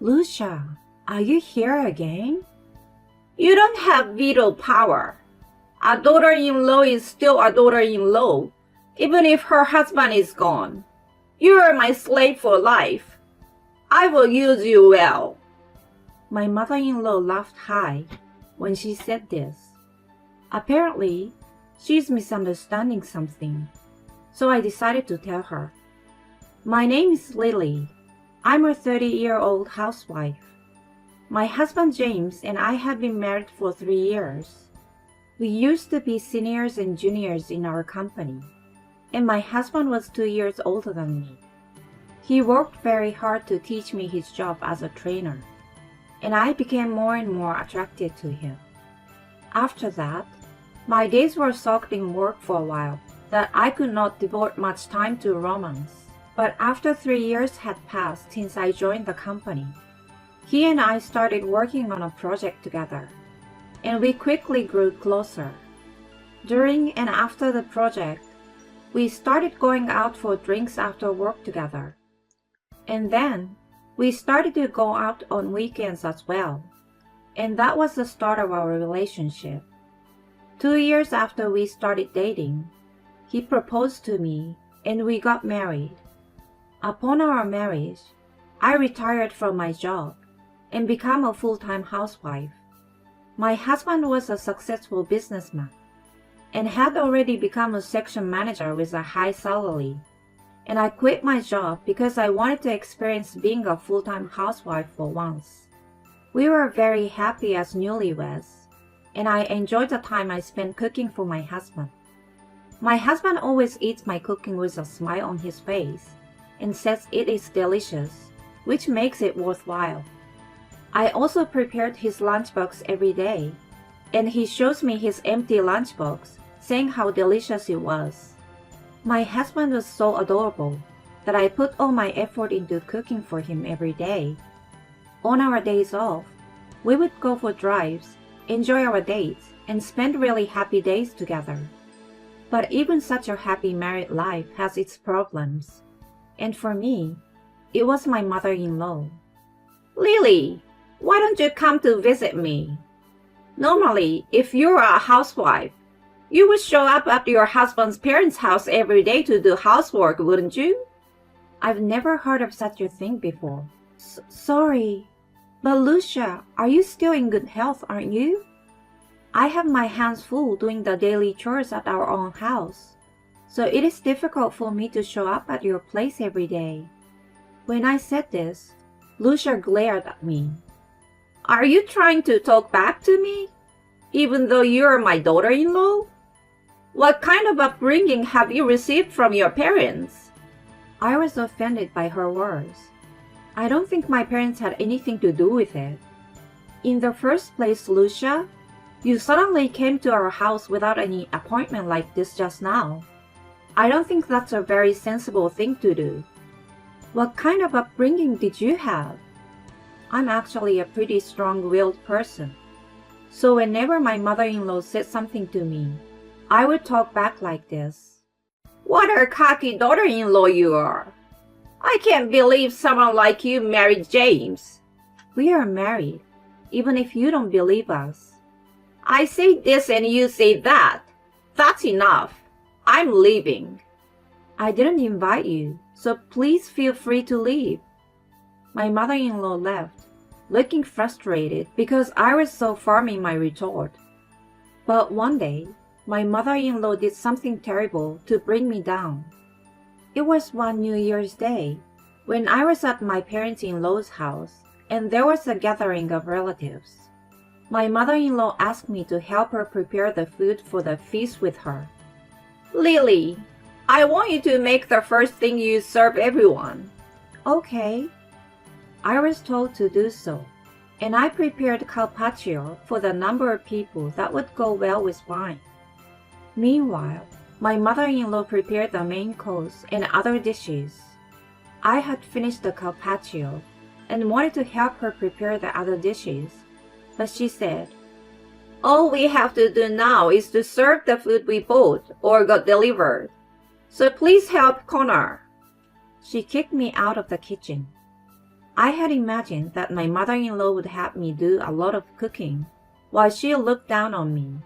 Lucia, are you here again? You don't have veto power. A daughter-in-law is still a daughter-in-law, even if her husband is gone. You are my slave for life. I will use you well. My mother-in-law laughed high when she said this. Apparently, she's misunderstanding something, so I decided to tell her. My name is Lily. I'm a 30-year-old housewife. My husband James and I have been married for 3 years. We used to be seniors and juniors in our company, and my husband was 2 years older than me. He worked very hard to teach me his job as a trainer, and I became more and more attracted to him. After that, my days were soaked in work for a while that I could not devote much time to romance. But after 3 years had passed since I joined the company, he and I started working on a project together, and we quickly grew closer. During and after the project, we started going out for drinks after work together. And then, we started to go out on weekends as well. And that was the start of our relationship. 2 years after we started dating, he proposed to me and we got married. Upon our marriage, I retired from my job and became a full-time housewife. My husband was a successful businessman and had already become a section manager with a high salary, and I quit my job because I wanted to experience being a full-time housewife for once. We were very happy as newlyweds, and I enjoyed the time I spent cooking for my husband. My husband always eats my cooking with a smile on his face and says it is delicious, which makes it worthwhile. I also prepared his lunchbox every day, and he shows me his empty lunchbox, saying how delicious it was. My husband was so adorable that I put all my effort into cooking for him every day. On our days off, we would go for drives, enjoy our dates, and spend really happy days together. But even such a happy married life has its problems. And for me, it was my mother-in-law. Lily, why don't you come to visit me? Normally, if you're a housewife, you would show up at your husband's parents' house every day to do housework, wouldn't you? I've never heard of such a thing before. Sorry, but Lucia, are you still in good health, aren't you? I have my hands full doing the daily chores at our own house, so it is difficult for me to show up at your place every day. When I said this, Lucia glared at me. Are you trying to talk back to me, even though you're my daughter-in-law? What kind of upbringing have you received from your parents? I was offended by her words. I don't think my parents had anything to do with it. In the first place, Lucia, you suddenly came to our house without any appointment like this just now. I don't think that's a very sensible thing to do. What kind of upbringing did you have? I'm actually a pretty strong-willed person. So whenever my mother-in-law said something to me, I would talk back like this. What a cocky daughter-in-law you are. I can't believe someone like you married James. We are married, even if you don't believe us. I say this and you say that. That's enough. I'm leaving. I didn't invite you, so please feel free to leave. My mother-in-law left, looking frustrated because I was so firm in my retort. But one day, my mother-in-law did something terrible to bring me down. It was one New Year's Day, when I was at my parents-in-law's house, and there was a gathering of relatives. My mother-in-law asked me to help her prepare the food for the feast with her. Lily, I want you to make the first thing you serve everyone. Okay. I was told to do so, and I prepared carpaccio for the number of people that would go well with wine. Meanwhile, my mother-in-law prepared the main course and other dishes. I had finished the carpaccio and wanted to help her prepare the other dishes, but she said, All we have to do now is to serve the food we bought or got delivered. So please help Connor. She kicked me out of the kitchen. I had imagined that my mother-in-law would have me do a lot of cooking while she looked down on me.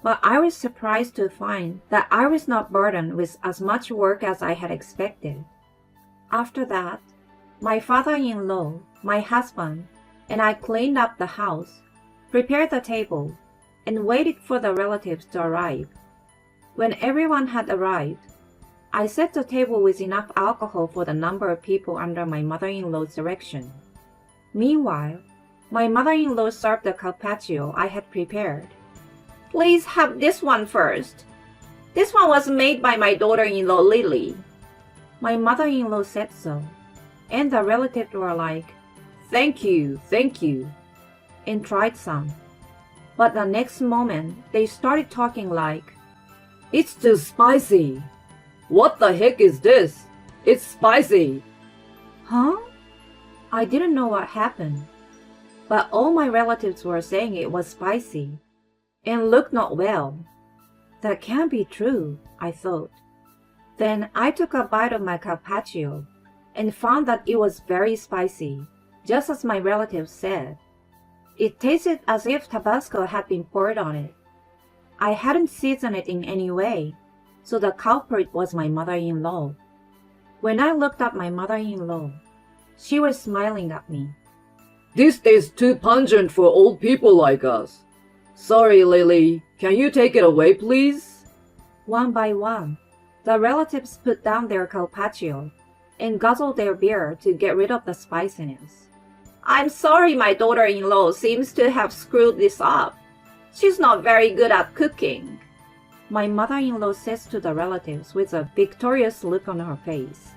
But I was surprised to find that I was not burdened with as much work as I had expected. After that, my father-in-law, my husband, and I cleaned up the house, prepared the table, and waited for the relatives to arrive. When everyone had arrived, I set the table with enough alcohol for the number of people under my mother-in-law's direction. Meanwhile, my mother-in-law served the carpaccio I had prepared. Please have this one first. This one was made by my daughter-in-law Lily. My mother-in-law said so, and the relatives were like, thank you, and tried some. But the next moment, they started talking like, it's too spicy. What the heck is this? It's spicy. Huh? I didn't know what happened. But all my relatives were saying it was spicy and looked not well. That can't be true, I thought. Then I took a bite of my carpaccio and found that it was very spicy, just as my relatives said. It tasted as if Tabasco had been poured on it. I hadn't seasoned it in any way, so the culprit was my mother-in-law. When I looked at my mother-in-law, she was smiling at me. This tastes too pungent for old people like us. Sorry, Lily. Can you take it away, please? One by one, the relatives put down their carpaccio and guzzled their beer to get rid of the spiciness. I'm sorry my daughter-in-law seems to have screwed this up. She's not very good at cooking. My mother-in-law says to the relatives with a victorious look on her face.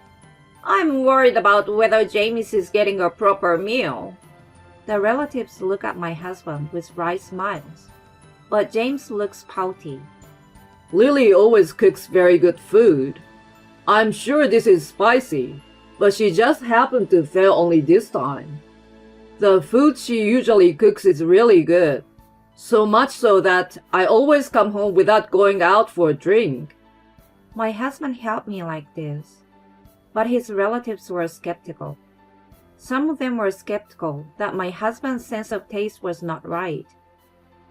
I'm worried about whether James is getting a proper meal. The relatives look at my husband with wry smiles, but James looks pouty. Lily always cooks very good food. I'm sure this is spicy, but she just happened to fail only this time. The food she usually cooks is really good. So much so that I always come home without going out for a drink. My husband helped me like this, but his relatives were skeptical. Some of them were skeptical that my husband's sense of taste was not right.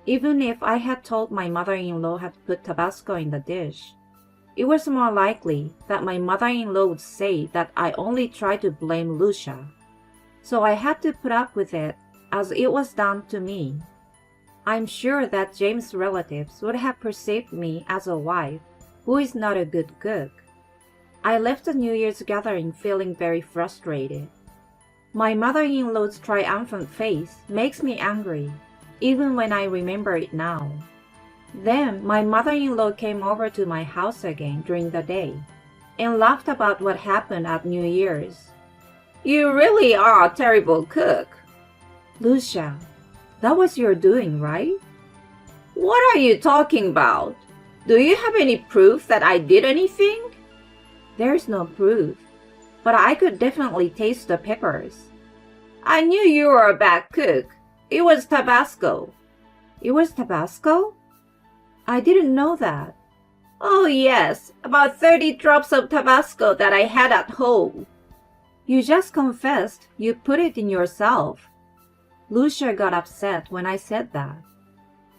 Even if I had told my mother-in-law had put Tabasco in the dish, it was more likely that my mother-in-law would say that I only tried to blame Lucia. So I had to put up with it as it was done to me. I'm sure that James' relatives would have perceived me as a wife who is not a good cook. I left the New Year's gathering feeling very frustrated. My mother-in-law's triumphant face makes me angry, even when I remember it now. Then my mother-in-law came over to my house again during the day and laughed about what happened at New Year's. You really are a terrible cook. Lucia, that was your doing, right? What are you talking about? Do you have any proof that I did anything? There's no proof, but I could definitely taste the peppers. I knew you were a bad cook. It was Tabasco. It was Tabasco? I didn't know that. Oh yes, about 30 drops of Tabasco that I had at home. You just confessed you put it in yourself. Lucia got upset when I said that,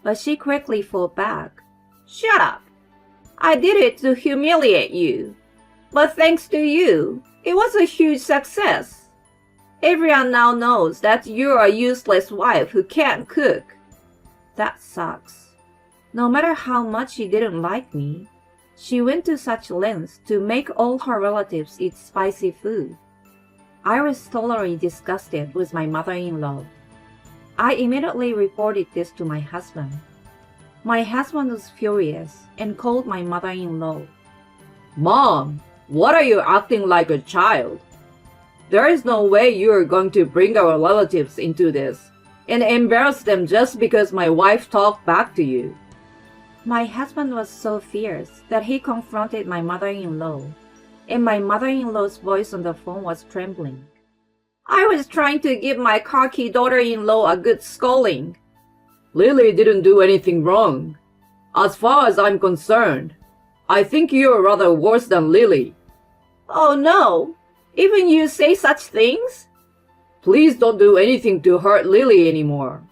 but she quickly fought back. Shut up. I did it to humiliate you. But thanks to you, it was a huge success. Everyone now knows that you're a useless wife who can't cook. That sucks. No matter how much she didn't like me, she went to such lengths to make all her relatives eat spicy food. I was thoroughly disgusted with my mother-in-law. I immediately reported this to my husband. My husband was furious and called my mother-in-law. Mom, what are you acting like a child? There is no way you are going to bring our relatives into this and embarrass them just because my wife talked back to you. My husband was so fierce that he confronted my mother-in-law, and my mother-in-law's voice on the phone was trembling. I was trying to give my cocky daughter-in-law a good scolding. Lily didn't do anything wrong. As far as I'm concerned, I think you're rather worse than Lily. Oh no, even you say such things? Please don't do anything to hurt Lily anymore.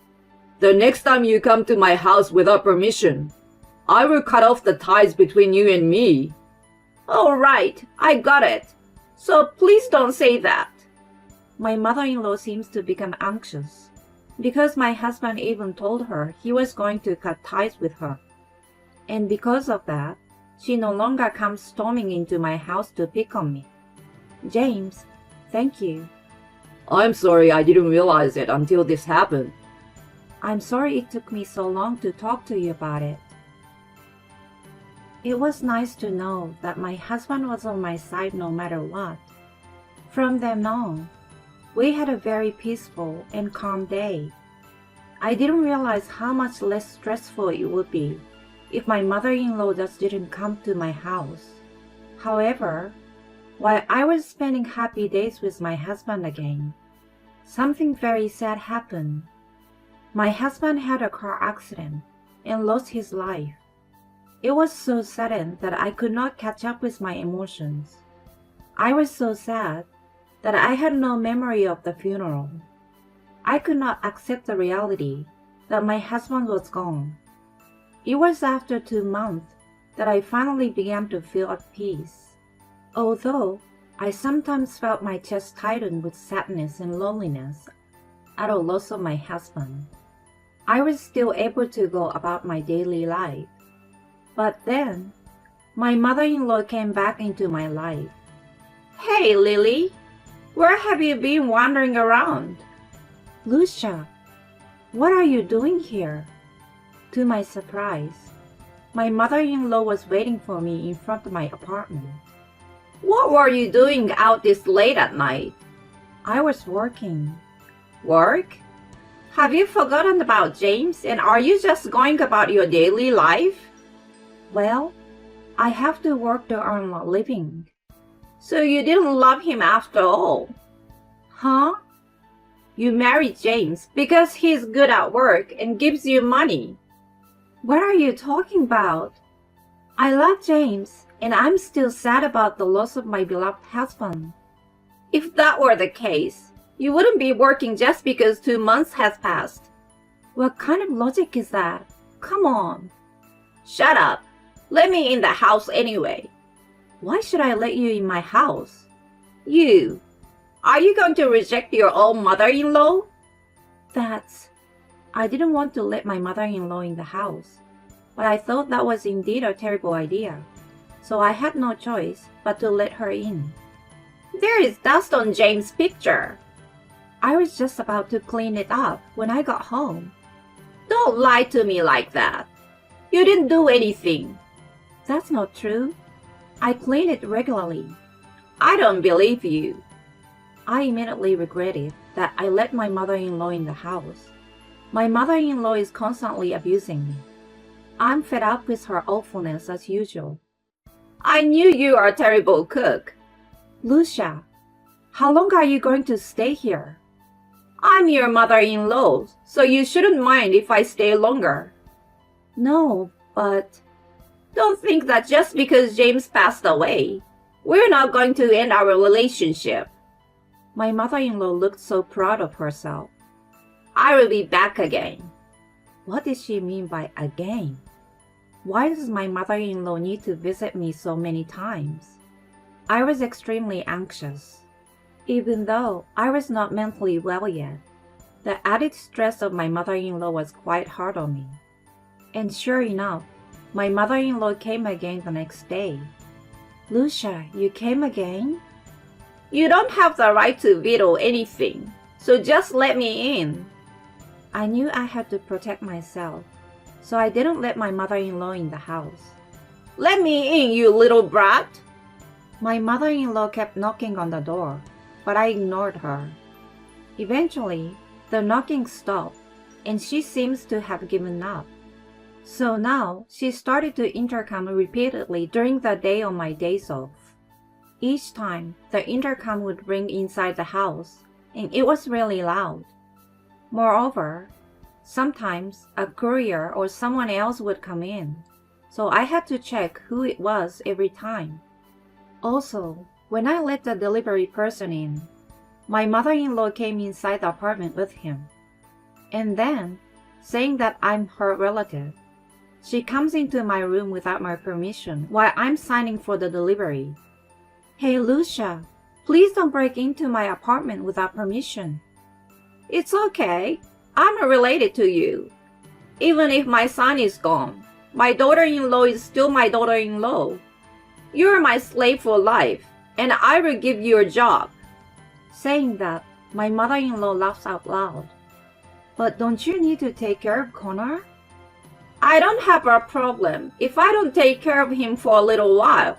The next time you come to my house without permission, I will cut off the ties between you and me. All right, I got it. So please don't say that. My mother-in-law seems to become anxious because my husband even told her he was going to cut ties with her. And because of that, she no longer comes storming into my house to pick on me. James, thank you. I'm sorry I didn't realize it until this happened. I'm sorry it took me so long to talk to you about it. It was nice to know that my husband was on my side no matter what. From then on, we had a very peaceful and calm day. I didn't realize how much less stressful it would be if my mother-in-law just didn't come to my house. However, while I was spending happy days with my husband again, something very sad happened. My husband had a car accident and lost his life. It was so sudden that I could not catch up with my emotions. I was so sad that I had no memory of the funeral. I could not accept the reality that my husband was gone. It was after 2 months that I finally began to feel at peace. Although I sometimes felt my chest tighten with sadness and loneliness at the loss of my husband, I was still able to go about my daily life. But then, my mother-in-law came back into my life. Hey, Lily, where have you been wandering around? Lucia, what are you doing here? To my surprise, my mother-in-law was waiting for me in front of my apartment. What were you doing out this late at night? I was working. Work? Have you forgotten about James and are you just going about your daily life? Well, I have to work to earn a living. So you didn't love him after all? Huh? You married James because he's good at work and gives you money. What are you talking about? I love James, and I'm still sad about the loss of my beloved husband. If that were the case, you wouldn't be working just because 2 months has passed. What kind of logic is that? Come on. Shut up. Let me in the house anyway. Why should I let you in my house? You. Are you going to reject your own mother-in-law? I didn't want to let my mother-in-law in the house, but I thought that was indeed a terrible idea, so I had no choice but to let her in. There is dust on James' picture. I was just about to clean it up when I got home. Don't lie to me like that. You didn't do anything. That's not true. I clean it regularly. I don't believe you. I immediately regretted that I let my mother-in-law in the house. My mother-in-law is constantly abusing me. I'm fed up with her awfulness as usual. I knew you are a terrible cook. Lucia, how long are you going to stay here? I'm your mother-in-law, so you shouldn't mind if I stay longer. No, but... Don't think that just because James passed away, we're not going to end our relationship. My mother-in-law looked so proud of herself. I will be back again. What did she mean by again? Why does my mother-in-law need to visit me so many times? I was extremely anxious. Even though I was not mentally well yet, the added stress of my mother-in-law was quite hard on me. And sure enough, my mother-in-law came again the next day. Lucia, you came again? You don't have the right to veto anything, so just let me in. I knew I had to protect myself, so I didn't let my mother-in-law in the house. Let me in, you little brat. My mother-in-law kept knocking on the door, but I ignored her. Eventually, the knocking stopped, and she seems to have given up. So now, she started to intercom repeatedly during the day on my days off. Each time, the intercom would ring inside the house, and it was really loud. Moreover, sometimes a courier or someone else would come in, so I had to check who it was every time. Also, when I let the delivery person in, My mother-in-law came inside the apartment with him. And then, saying that I'm her relative, she comes into my room without my permission while I'm signing for the delivery. Hey, Lucia, please don't break into my apartment without permission. It's okay. I'm related to you. Even if my son is gone, my daughter-in-law is still my daughter-in-law. You're my slave for life, and I will give you a job. Saying that, my mother-in-law laughs out loud. But don't you need to take care of Connor? I don't have a problem if I don't take care of him for a little while.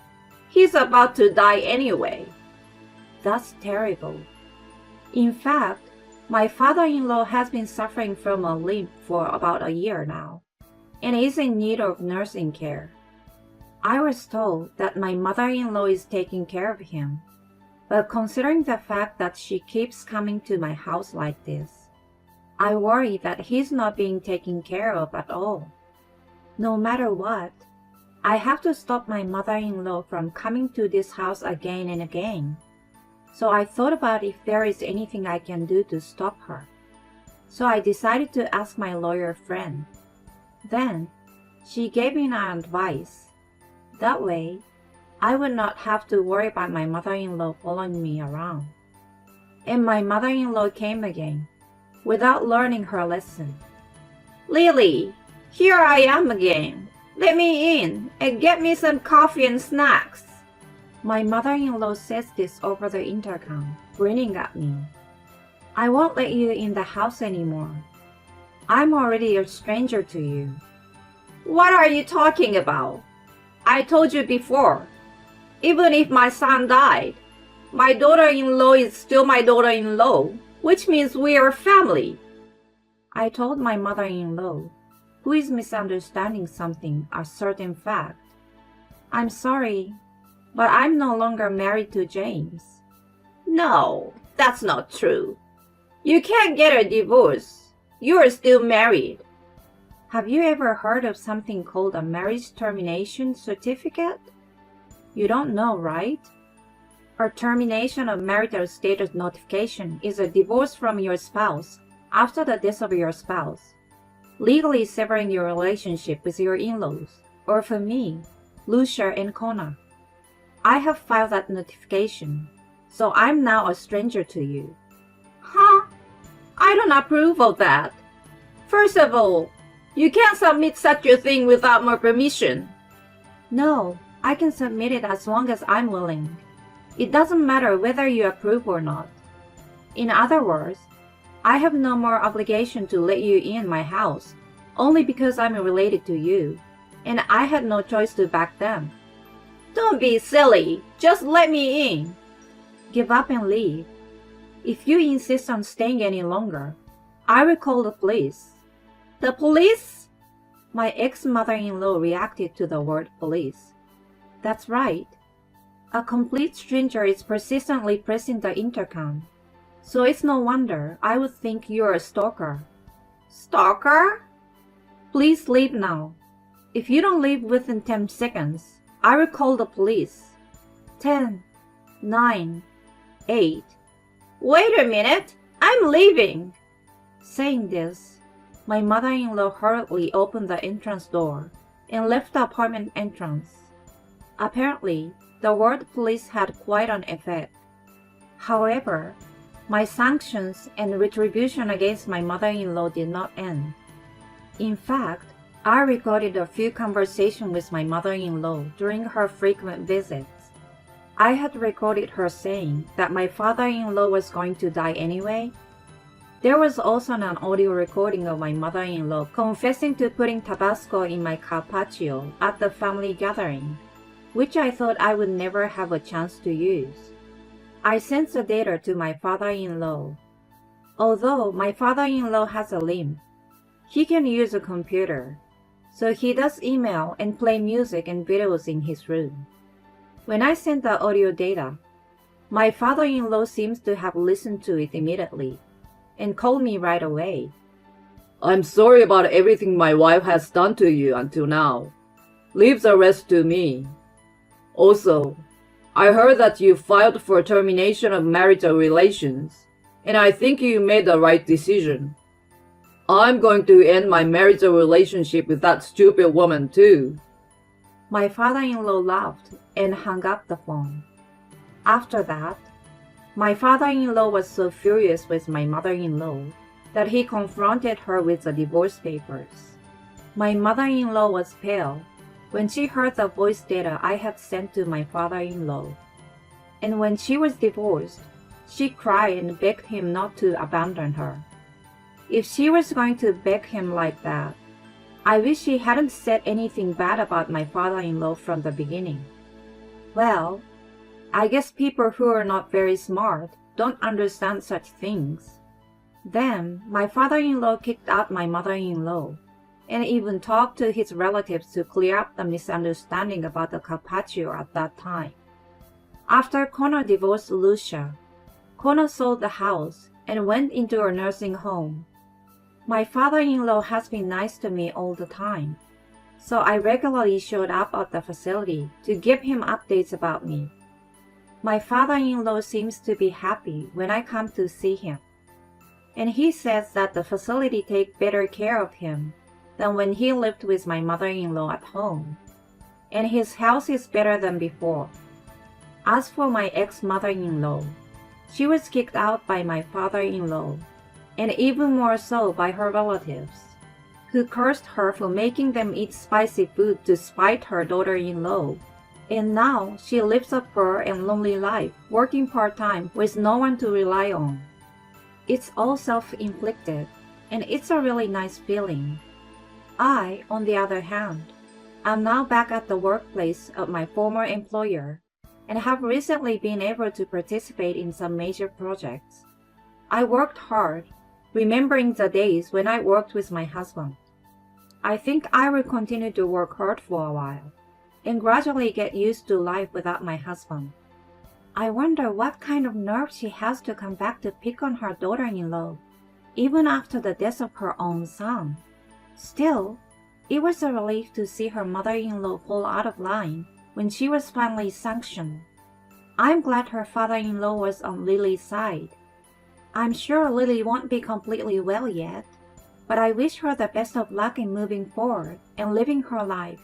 He's about to die anyway. That's terrible. In fact, my father-in-law has been suffering from a limp for about a year now, and is in need of nursing care. I was told that my mother-in-law is taking care of him, but considering the fact that she keeps coming to my house like this, I worry that he's not being taken care of at all. No matter what, I have to stop my mother-in-law from coming to this house again and again. So I thought about if there is anything I can do to stop her. So I decided to ask my lawyer friend. Then, she gave me an advice. That way, I would not have to worry about my mother-in-law following me around. And my mother-in-law came again, without learning her lesson. Lily, here I am again. Let me in and get me some coffee and snacks. My mother-in-law says this over the intercom, grinning at me. I won't let you in the house anymore. I'm already a stranger to you. What are you talking about? I told you before. Even if my son died, my daughter-in-law is still my daughter-in-law, which means we are family. I told my mother-in-law, who is misunderstanding something, a certain fact. I'm sorry, but I'm no longer married to James. No, that's not true. You can't get a divorce. You are still married. Have you ever heard of something called a marriage termination certificate? You don't know, right? A termination of marital status notification is a divorce from your spouse after the death of your spouse, legally severing your relationship with your in-laws, or for me, Lucia and Connor. I have filed that notification, so I'm now a stranger to you. Huh? I don't approve of that. First of all, you can't submit such a thing without my permission. No, I can submit it as long as I'm willing. It doesn't matter whether you approve or not. In other words, I have no more obligation to let you in my house, only because I'm related to you, and I had no choice to back them. Don't be silly. Just let me in. Give up and leave. If you insist on staying any longer, I will call the police. The police? My ex-mother-in-law reacted to the word police. That's right. A complete stranger is persistently pressing the intercom. So it's no wonder I would think you're a stalker. Stalker? Please leave now. If you don't leave within 10 seconds, I will call the police. 10, 9, 8. Wait a minute. I'm leaving. Saying this, my mother-in-law hurriedly opened the entrance door and left the apartment entrance. Apparently, the word police had quite an effect. However, my sanctions and retribution against my mother-in-law did not end. In fact, I recorded a few conversations with my mother-in-law during her frequent visits. I had recorded her saying that my father-in-law was going to die anyway. There was also an audio recording of my mother-in-law confessing to putting Tabasco in my carpaccio at the family gathering, which I thought I would never have a chance to use. I sent the data to my father-in-law. Although my father-in-law has a limp, he can use a computer, so he does email and play music and videos in his room. When I sent the audio data, my father-in-law seems to have listened to it immediately and called me right away. I'm sorry about everything my wife has done to you until now. Leave the rest to me. Also, I heard that you filed for termination of marital relations, and I think you made the right decision. I'm going to end my marital relationship with that stupid woman too. My father-in-law laughed and hung up the phone. After that, my father-in-law was so furious with my mother-in-law that he confronted her with the divorce papers. My mother-in-law was pale when she heard the voice data I had sent to my father-in-law. And when she was divorced, she cried and begged him not to abandon her. If she was going to beg him like that, I wish he hadn't said anything bad about my father-in-law from the beginning. Well, I guess people who are not very smart don't understand such things. Then, my father-in-law kicked out my mother-in-law and even talked to his relatives to clear up the misunderstanding about the carpaccio at that time. After Connor divorced Lucia, Connor sold the house and went into a nursing home. My father-in-law has been nice to me all the time, so I regularly showed up at the facility to give him updates about me. My father-in-law seems to be happy when I come to see him, and he says that the facility takes better care of him than when he lived with my mother-in-law at home, and his health is better than before. As for my ex-mother-in-law, she was kicked out by my father-in-law, and even more so by her relatives, who cursed her for making them eat spicy food to spite her daughter-in-law. And now she lives a poor and lonely life, working part-time with no one to rely on. It's all self-inflicted, and it's a really nice feeling. I, on the other hand, am now back at the workplace of my former employer and have recently been able to participate in some major projects. I worked hard, remembering the days when I worked with my husband. I think I will continue to work hard for a while and gradually get used to life without my husband. I wonder what kind of nerve she has to come back to pick on her daughter-in-law, even after the death of her own son. Still, it was a relief to see her mother-in-law fall out of line when she was finally sanctioned. I'm glad her father-in-law was on Lily's side. I'm sure Lily won't be completely well yet, but I wish her the best of luck in moving forward and living her life.